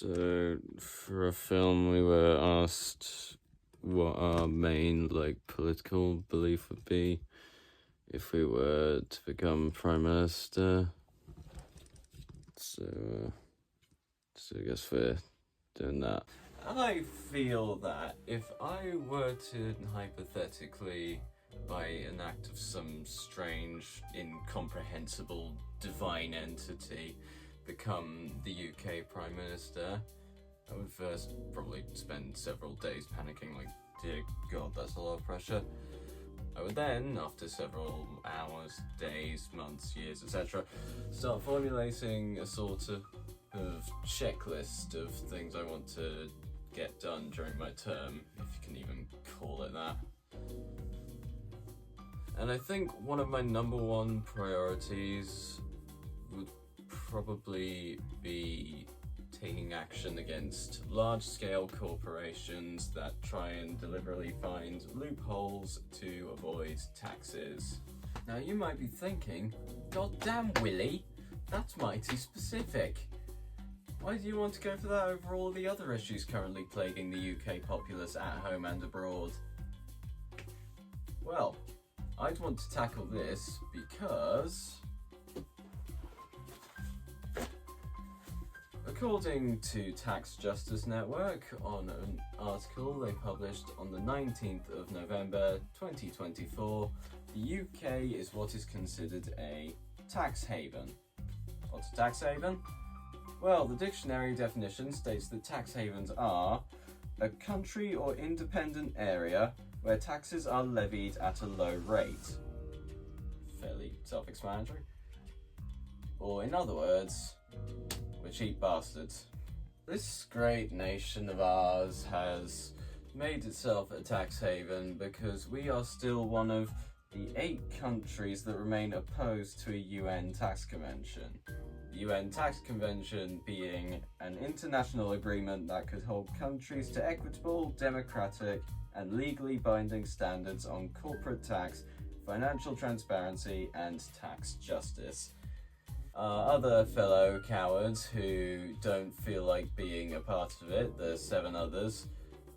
So, for a film, we were asked what our main, political belief would be if we were to become Prime Minister. So I guess we're doing that. I feel that if I were to hypothetically, by an act of some strange, incomprehensible, divine entity, become the UK Prime Minister, I would first probably spend several days panicking, like, dear God, that's a lot of pressure. I would then, after several hours, days, months, years, etc., start formulating a sort of checklist of things I want to get done during my term, if you can even call it that. And I think one of my number one priorities would probably be taking action against large-scale corporations that try and deliberately find loopholes to avoid taxes. Now you might be thinking, God damn, Willie, that's mighty specific. Why do you want to go for that over all the other issues currently plaguing the UK populace at home and abroad? Well, I'd want to tackle this because, according to Tax Justice Network, on an article they published on the 19th of November 2024, the UK is what is considered a tax haven. What's a tax haven? Well, the dictionary definition states that tax havens are a country or independent area where taxes are levied at a low rate. Fairly self-explanatory. Or in other words, we're cheap bastards. This great nation of ours has made itself a tax haven because we are still one of the 8 countries that remain opposed to a UN tax convention. The UN Tax Convention being an international agreement that could hold countries to equitable, democratic, and legally binding standards on corporate tax, financial transparency, and tax justice. Other fellow cowards who don't feel like being a part of it, the 7 others,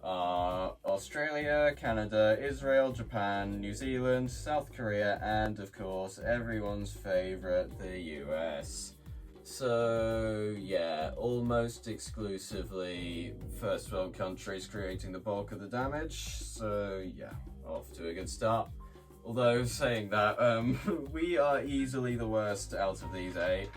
are Australia, Canada, Israel, Japan, New Zealand, South Korea, and of course everyone's favourite, the US. So yeah, almost exclusively first world countries creating the bulk of the damage, so yeah, off to a good start. Although saying that, we are easily the worst out of these 8,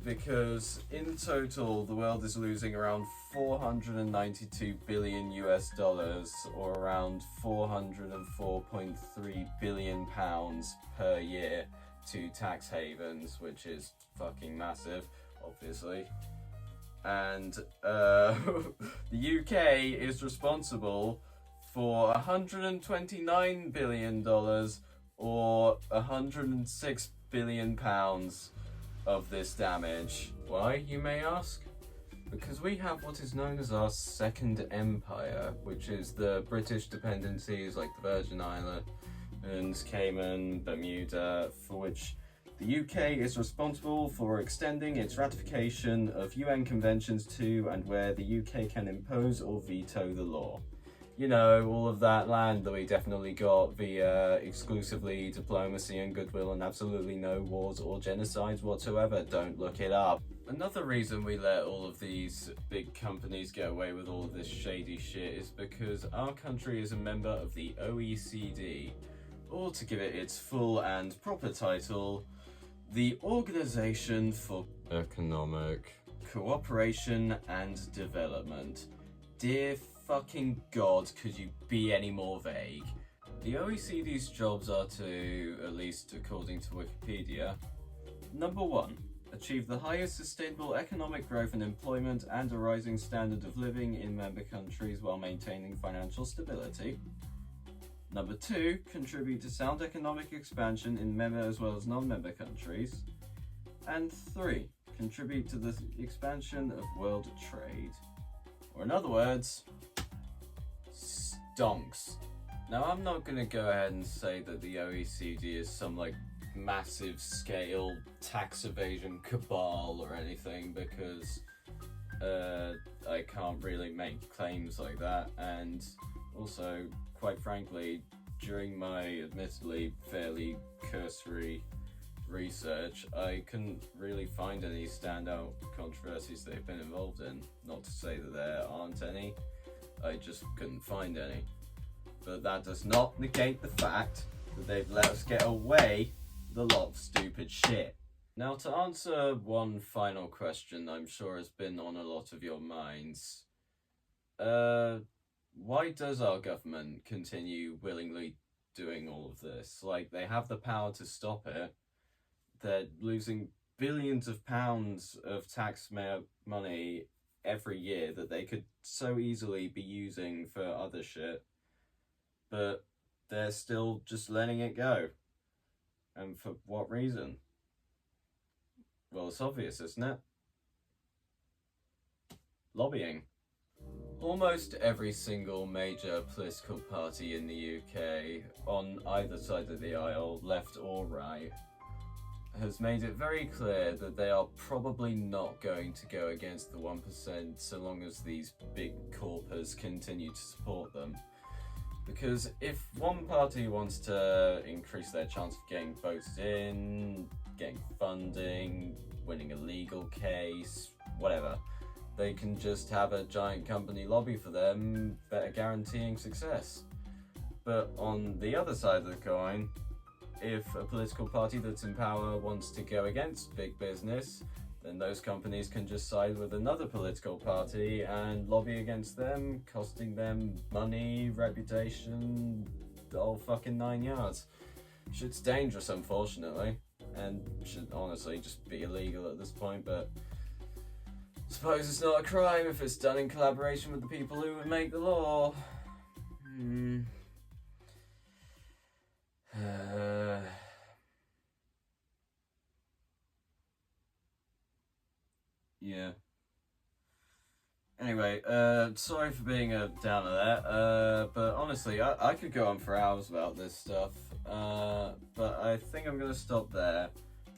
because in total the world is losing around 492 billion US dollars, or around 404.3 billion pounds per year to tax havens, which is fucking massive, obviously. And the UK is responsible for $129 billion, or 106 billion pounds of this damage. Why, you may ask? Because we have what is known as our Second Empire, which is the British dependencies like the Virgin Islands, Cayman, Bermuda, for which the UK is responsible for extending its ratification of UN conventions to and where the UK can impose or veto the law. You know, all of that land that we definitely got via exclusively diplomacy and goodwill and absolutely no wars or genocides whatsoever. Don't look it up. Another reason we let all of these big companies get away with all of this shady shit is because our country is a member of the OECD, or to give it its full and proper title, the Organization for Economic Cooperation and Development. Dear fucking God, could you be any more vague? The OECD's jobs are to, at least according to Wikipedia, number 1, achieve the highest sustainable economic growth and employment and a rising standard of living in member countries while maintaining financial stability. Number 2, contribute to sound economic expansion in member as well as non-member countries. And 3, contribute to the expansion of world trade. Or in other words, stonks. Now I'm not going to go ahead and say that the OECD is some massive scale tax evasion cabal or anything, because I can't really make claims like that, and also, quite frankly, during my admittedly fairly cursory research, I couldn't really find any standout controversies they've been involved in. Not to say that there aren't any, I just couldn't find any. But that does not negate the fact that they've let us get away with a lot of stupid shit. Now, to answer one final question I'm sure has been on a lot of your minds, why does our government continue willingly doing all of this? Like, they have the power to stop it. They're losing billions of pounds of tax money every year that they could so easily be using for other shit, but they're still just letting it go. And for what reason? Well, it's obvious, isn't it? Lobbying. Almost every single major political party in the UK, on either side of the aisle, left or right, has made it very clear that they are probably not going to go against the 1% so long as these big corpos continue to support them. Because if one party wants to increase their chance of getting voted in, getting funding, winning a legal case, whatever, they can just have a giant company lobby for them, better guaranteeing success. But on the other side of the coin, if a political party that's in power wants to go against big business, then those companies can just side with another political party and lobby against them, costing them money, reputation, the whole fucking 9 yards. Shit's dangerous, unfortunately, and should honestly just be illegal at this point, but I suppose it's not a crime if it's done in collaboration with the people who would make the law. Yeah. Anyway, sorry for being a downer there, but honestly, I could go on for hours about this stuff, but I think I'm going to stop there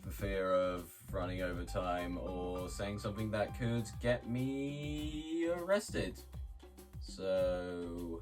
for fear of running over time or saying something that could get me arrested. So,